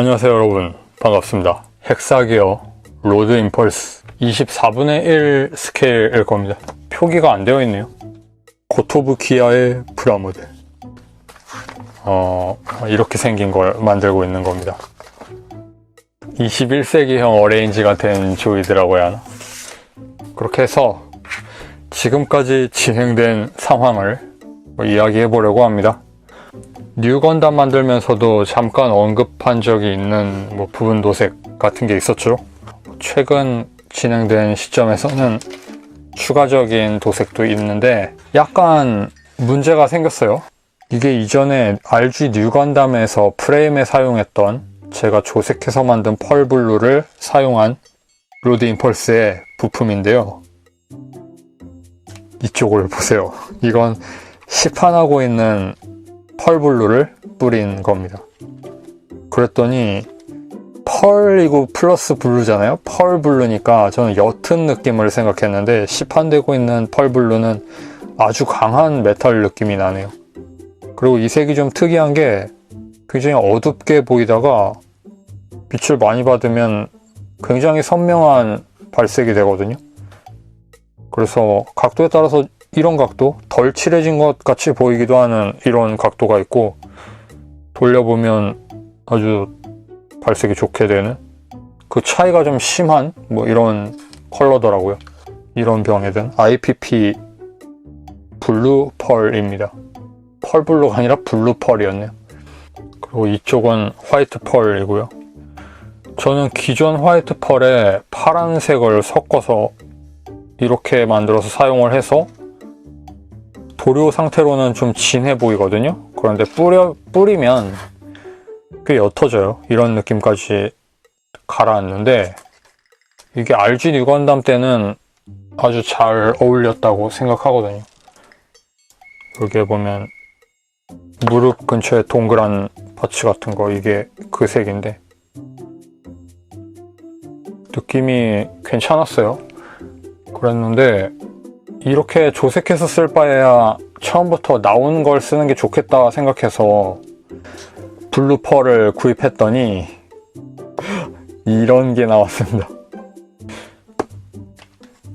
안녕하세요 여러분, 반갑습니다. 헥사기어 로드 임펄스 24분의 1 스케일일 겁니다. 표기가 안 되어 있네요. 고토부 기아의 프라모델. 이렇게 생긴 걸 만들고 있는 겁니다. 21세기형 어레인지가 된 조이드라고 해야 하나? 그렇게 해서 지금까지 진행된 상황을 이야기해 보려고 합니다. 뉴 건담 만들면서도 잠깐 언급한 적이 있는 부분 도색 같은 게 있었죠. 최근 진행된 시점에서는 추가적인 도색도 있는데 약간 문제가 생겼어요. 이게 이전에 RG 뉴 건담에서 프레임에 사용했던 제가 조색해서 만든 펄블루를 사용한 로드 임펄스의 부품인데요. 이쪽을 보세요. 이건 시판하고 있는 펄블루를 뿌린 겁니다. 그랬더니 펄이고 플러스 블루잖아요. 펄블루니까 저는 옅은 느낌을 생각했는데 시판되고 있는 펄블루는 아주 강한 메탈 느낌이 나네요. 그리고 이 색이 좀 특이한 게 굉장히 어둡게 보이다가 빛을 많이 받으면 굉장히 선명한 발색이 되거든요. 그래서 각도에 따라서 이런 각도, 덜 칠해진 것 같이 보이기도 하는 이런 각도가 있고, 돌려보면 아주 발색이 좋게 되는 그 차이가 좀 심한 이런 컬러더라고요. 이런 병에 든 IPP 블루 펄입니다. 펄블루가 아니라 블루 펄이었네요. 그리고 이쪽은 화이트 펄이고요. 저는 기존 화이트 펄에 파란색을 섞어서 이렇게 만들어서 사용을 해서 도료 상태로는 좀 진해 보이거든요. 그런데 뿌리면 꽤 옅어져요. 이런 느낌까지 가라앉는데 이게 RG 뉴 건담 때는 아주 잘 어울렸다고 생각하거든요. 여기에 보면 무릎 근처에 동그란 파츠 같은 거, 이게 그 색인데 느낌이 괜찮았어요. 그랬는데 이렇게 조색해서 쓸 바에야 처음부터 나온 걸 쓰는 게 좋겠다 생각해서 블루 펄을 구입했더니 이런 게 나왔습니다.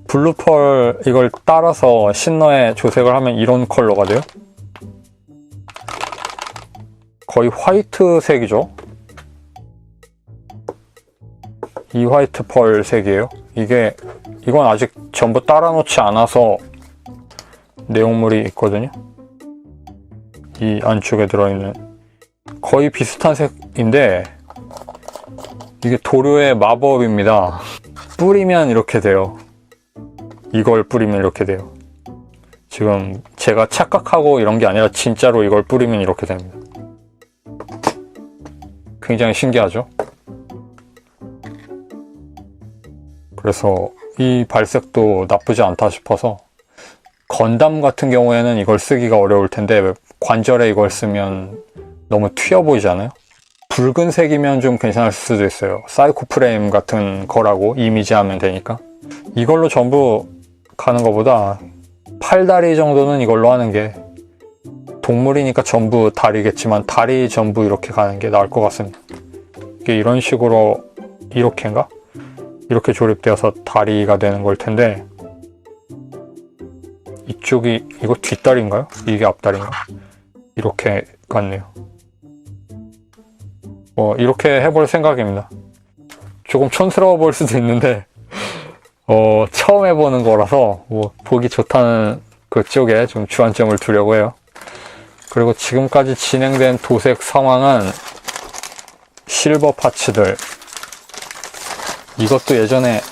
블루 펄 이걸 따라서 신너에 조색을 하면 이런 컬러가 돼요. 거의 화이트 색이죠. 이 화이트 펄 색이에요. 이건 아직 전부 따라 놓지 않아서 내용물이 있거든요. 이 안쪽에 들어있는 거의 비슷한 색인데 이게 도료의 마법입니다. 뿌리면 이렇게 돼요. 이걸 뿌리면 이렇게 돼요. 지금 제가 착각하고 이런 게 아니라 진짜로 이걸 뿌리면 이렇게 됩니다. 굉장히 신기하죠? 그래서 이 발색도 나쁘지 않다 싶어서, 건담 같은 경우에는 이걸 쓰기가 어려울 텐데 관절에 이걸 쓰면 너무 튀어 보이잖아요. 붉은색이면 좀 괜찮을 수도 있어요. 사이코 프레임 같은 거라고 이미지하면 되니까. 이걸로 전부 가는 것보다 팔다리 정도는 이걸로 하는 게, 동물이니까 전부 다리겠지만 다리 전부 이렇게 가는 게 나을 것 같습니다. 이게 이런 식으로, 이렇게인가? 이렇게 조립되어서 다리가 되는 걸 텐데, 이쪽이, 이거 뒷다리인가요? 이게 앞다리인가? 이렇게 같네요. 이렇게 해볼 생각입니다. 조금 촌스러워 보일 수도 있는데 처음 해보는 거라서 보기 좋다는 그쪽에 좀 주안점을 두려고 해요. 그리고 지금까지 진행된 도색 상황은 실버 파츠들, 이것도 예전에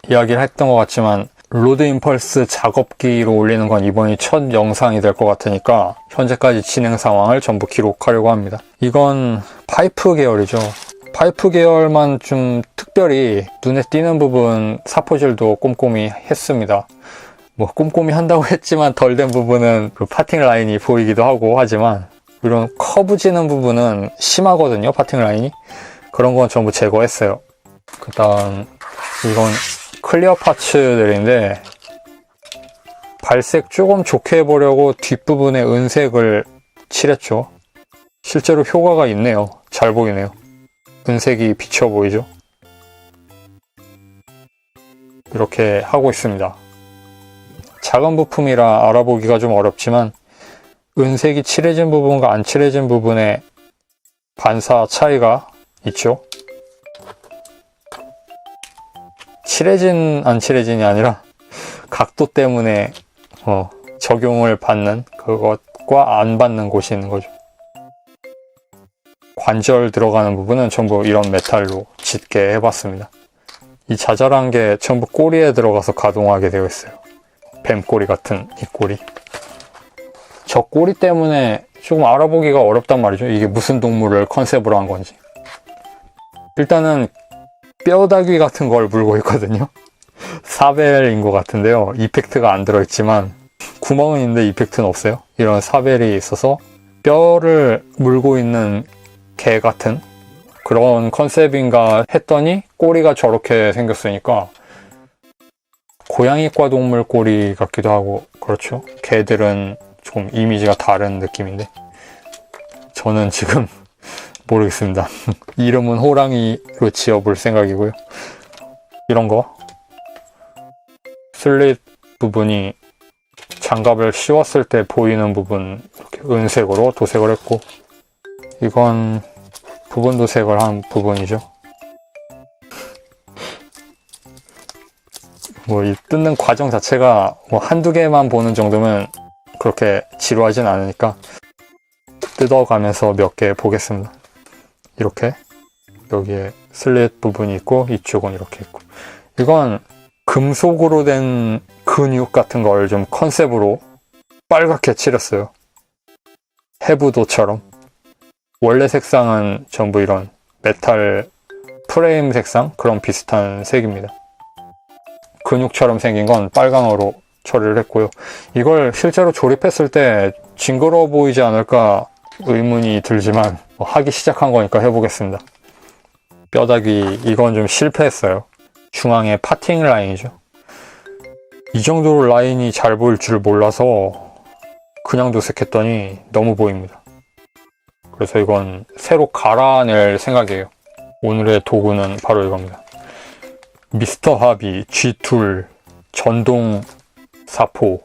이야기를 했던 것 같지만 로드 임펄스 작업기로 올리는 건 이번이 첫 영상이 될 것 같으니까 현재까지 진행 상황을 전부 기록하려고 합니다. 이건 파이프 계열이죠. 파이프 계열만 좀 특별히 눈에 띄는 부분 사포질도 꼼꼼히 했습니다. 꼼꼼히 한다고 했지만 덜 된 부분은 그 파팅 라인이 보이기도 하고 하지만, 이런 커브 지는 부분은 심하거든요, 파팅 라인이. 그런 건 전부 제거했어요. 그 다음 이건 클리어 파츠들인데 발색 조금 좋게 해보려고 뒷부분에 은색을 칠했죠. 실제로 효과가 있네요. 잘 보이네요. 은색이 비쳐 보이죠? 이렇게 하고 있습니다. 작은 부품이라 알아보기가 좀 어렵지만 은색이 칠해진 부분과 안 칠해진 부분의 반사 차이가 있죠. 칠해진 안 칠해진이 아니라 각도 때문에 적용을 받는 그것과 안 받는 곳이 있는 거죠. 관절 들어가는 부분은 전부 이런 메탈로 짙게 해봤습니다. 이 자잘한 게 전부 꼬리에 들어가서 가동하게 되어 있어요. 뱀꼬리 같은 이 꼬리. 저 꼬리 때문에 조금 알아보기가 어렵단 말이죠. 이게 무슨 동물을 컨셉으로 한 건지. 일단은 뼈다귀 같은 걸 물고 있거든요. 사벨인 것 같은데요. 이펙트가 안 들어있지만 구멍은 있는데 이펙트는 없어요. 이런 사벨이 있어서 뼈를 물고 있는 개 같은 그런 컨셉인가 했더니 꼬리가 저렇게 생겼으니까 고양이과 동물 꼬리 같기도 하고 그렇죠. 개들은 좀 이미지가 다른 느낌인데 저는 지금 모르겠습니다. 이름은 호랑이로 지어볼 생각이고요. 이런 거 슬릿 부분이 장갑을 씌웠을 때 보이는 부분 이렇게 은색으로 도색을 했고 이건 부분 도색을 한 부분이죠. 이 뜯는 과정 자체가 한두 개만 보는 정도면 그렇게 지루하진 않으니까 뜯어가면서 몇 개 보겠습니다. 이렇게 여기에 슬릿 부분이 있고 이쪽은 이렇게 있고 이건 금속으로 된 근육 같은 걸 좀 컨셉으로 빨갛게 칠했어요. 해부도처럼. 원래 색상은 전부 이런 메탈 프레임 색상 그런 비슷한 색입니다. 근육처럼 생긴 건 빨강으로 처리를 했고요. 이걸 실제로 조립했을 때 징그러워 보이지 않을까 의문이 들지만 하기 시작한 거니까 해보겠습니다. 뼈다귀 이건 좀 실패했어요. 중앙에 파팅 라인이죠. 이 정도로 라인이 잘 보일 줄 몰라서 그냥 도색했더니 너무 보입니다. 그래서 이건 새로 갈아낼 생각이에요. 오늘의 도구는 바로 이겁니다. 미스터 하비 G2 전동 사포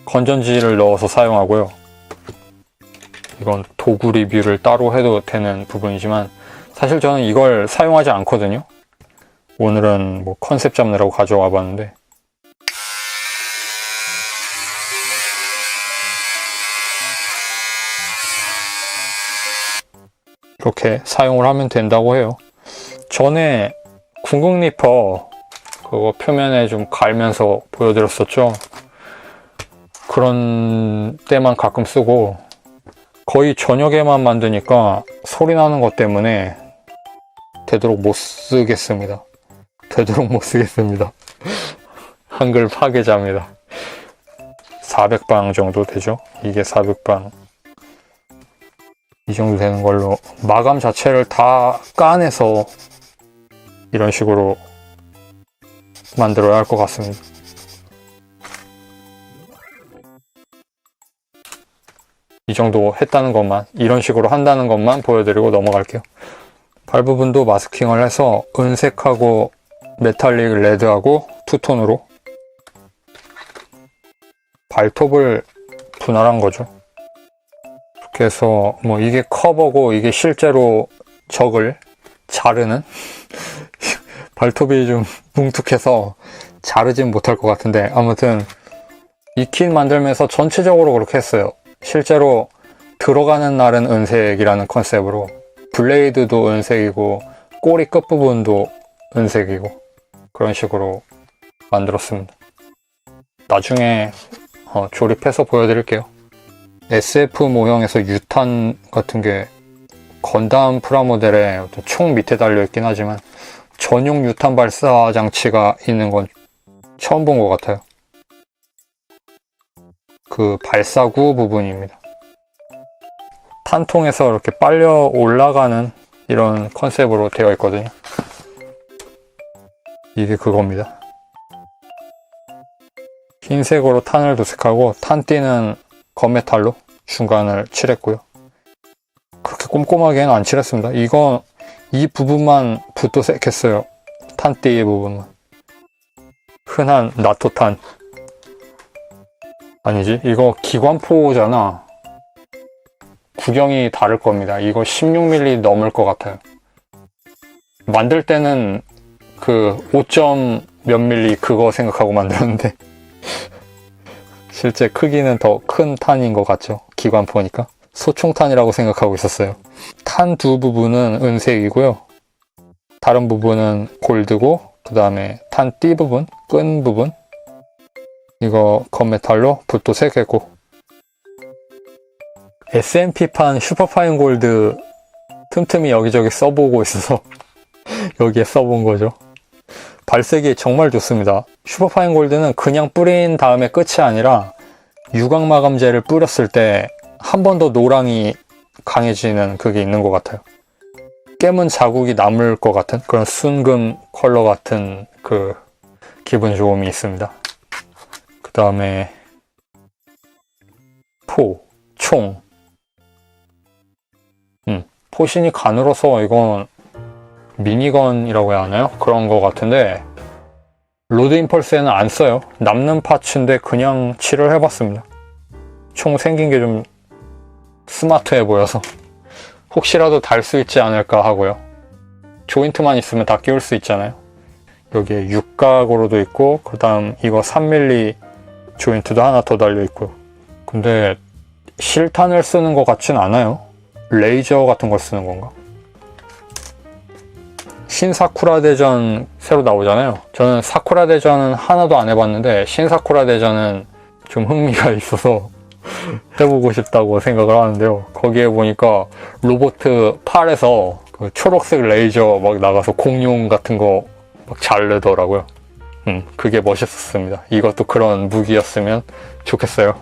건전지를 넣어서 사용하고요. 이건 도구 리뷰를 따로 해도 되는 부분이지만 사실 저는 이걸 사용하지 않거든요. 오늘은 컨셉 잡느라고 가져와 봤는데 이렇게 사용을 하면 된다고 해요. 전에 궁극 리퍼 그거 표면에 좀 갈면서 보여드렸었죠. 그런 때만 가끔 쓰고 거의 저녁에만 만드니까 소리 나는 것 때문에 되도록 못 쓰겠습니다. 한글 파괴자입니다. 400방 정도 되죠. 이게 400방 이 정도 되는 걸로 마감 자체를 다 까내서 이런 식으로 만들어야 할 것 같습니다. 이 정도 했다는 것만, 이런 식으로 한다는 것만 보여드리고 넘어갈게요. 발 부분도 마스킹을 해서 은색하고 메탈릭 레드하고 투톤으로 발톱을 분할한 거죠. 이렇게 해서 이게 커버고 이게 실제로 적을 자르는 발톱이 좀 뭉툭해서 자르진 못할 것 같은데 아무튼 이 킷 만들면서 전체적으로 그렇게 했어요. 실제로 들어가는 날은 은색이라는 컨셉으로 블레이드도 은색이고 꼬리 끝부분도 은색이고 그런 식으로 만들었습니다. 나중에 조립해서 보여드릴게요. SF 모형에서 유탄 같은 게 건담 프라모델에 총 밑에 달려있긴 하지만 전용 유탄 발사 장치가 있는 건 처음 본 것 같아요. 그 발사구 부분입니다. 탄통에서 이렇게 빨려 올라가는 이런 컨셉으로 되어 있거든요. 이게 그겁니다. 흰색으로 탄을 도색하고 탄띠는 검메탈로 중간을 칠했고요. 그렇게 꼼꼼하게는 안 칠했습니다. 이거 이 부분만 붓도색했어요. 탄띠의 부분만. 흔한 나토탄. 아니지, 이거 기관포잖아. 구경이 다를 겁니다. 이거 16mm 넘을 것 같아요. 만들 때는 그 5점 몇 밀리 그거 생각하고 만들었는데 실제 크기는 더 큰 탄인 것 같죠? 기관포니까. 소총탄이라고 생각하고 있었어요. 탄 두 부분은 은색이고요. 다른 부분은 골드고, 그 다음에 탄띠 부분, 끈 부분, 이거 건메탈로 붓도 색했고, SMP판 슈퍼파인 골드 틈틈이 여기저기 써보고 있어서 여기에 써본 거죠. 발색이 정말 좋습니다. 슈퍼파인 골드는 그냥 뿌린 다음에 끝이 아니라 유광마감제를 뿌렸을 때 한 번 더 노랑이 강해지는 그게 있는 것 같아요. 깨문 자국이 남을 것 같은 그런 순금 컬러 같은 그 기분 좋음이 있습니다. 그 다음에 총. 포신이 가늘어서 이건 미니건이라고 해야 하나요? 그런 것 같은데 로드 임펄스에는 안 써요. 남는 파츠인데 그냥 칠을 해봤습니다. 총 생긴 게 좀 스마트해 보여서 혹시라도 달 수 있지 않을까 하고요. 조인트만 있으면 다 끼울 수 있잖아요. 여기에 육각으로도 있고, 그 다음 이거 3mm 조인트도 하나 더 달려 있고요. 근데 실탄을 쓰는 것 같진 않아요. 레이저 같은 걸 쓰는 건가? 신사쿠라 대전 새로 나오잖아요. 저는 사쿠라 대전은 하나도 안 해봤는데 신사쿠라 대전은 좀 흥미가 있어서 해보고 싶다고 생각을 하는데요. 거기에 보니까 로보트 팔에서 그 초록색 레이저 막 나가서 공룡 같은 거 막 자르더라고요. 그게 멋있었습니다. 이것도 그런 무기였으면 좋겠어요.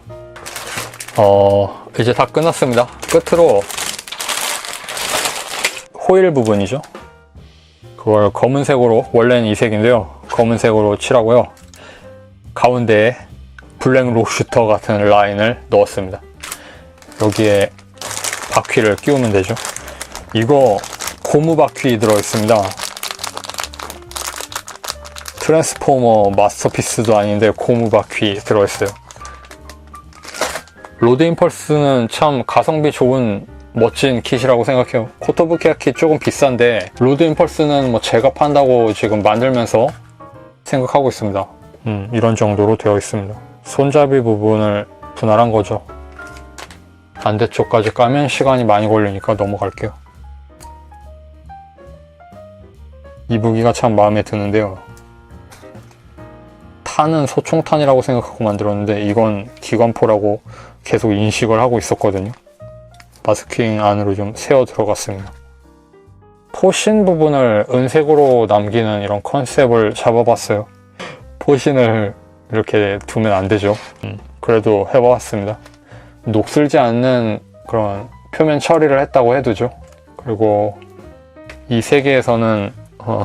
이제 다 끝났습니다. 끝으로 호일 부분이죠. 그걸 검은색으로, 원래는 이 색인데요. 검은색으로 칠하고요. 가운데에 블랙 록슈터 같은 라인을 넣었습니다. 여기에 바퀴를 끼우면 되죠. 이거 고무 바퀴 들어있습니다. 트랜스포머 마스터피스도 아닌데 고무 바퀴 들어있어요. 로드 임펄스는 참 가성비 좋은 멋진 킷이라고 생각해요. 코토부키아 킷 조금 비싼데 로드 임펄스는 뭐 제가 판다고 지금 만들면서 생각하고 있습니다. 이런 정도로 되어 있습니다. 손잡이 부분을 분할한 거죠. 반대쪽까지 까면 시간이 많이 걸리니까 넘어갈게요. 이 무기가 참 마음에 드는데요. 탄은 소총탄이라고 생각하고 만들었는데 이건 기관포라고 계속 인식을 하고 있었거든요. 마스킹 안으로 좀 세워 들어갔습니다. 포신 부분을 은색으로 남기는 이런 컨셉을 잡아봤어요. 포신을 이렇게 두면 안 되죠. 그래도 해봤습니다. 녹슬지 않는 그런 표면 처리를 했다고 해두죠. 그리고 이 세계에서는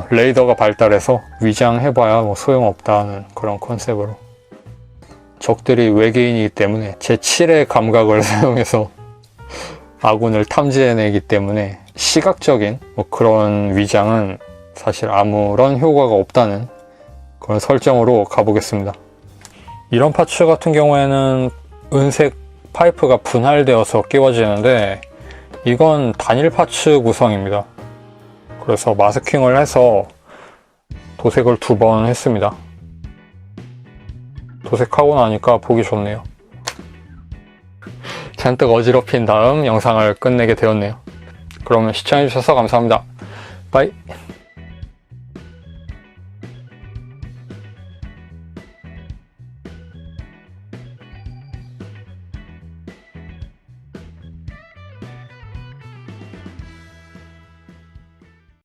레이더가 발달해서 위장해봐야 뭐 소용없다는 그런 컨셉으로 적들이 외계인이기 때문에 제7의 감각을 사용해서 아군을 탐지해내기 때문에 시각적인 뭐 그런 위장은 사실 아무런 효과가 없다는 그런 설정으로 가보겠습니다. 이런 파츠 같은 경우에는 은색 파이프가 분할되어서 끼워지는데 이건 단일 파츠 구성입니다. 그래서 마스킹을 해서 도색을 2번 했습니다. 도색하고 나니까 보기 좋네요. 잔뜩 어지럽힌 다음 영상을 끝내게 되었네요. 그러면 시청해주셔서 감사합니다. 바이.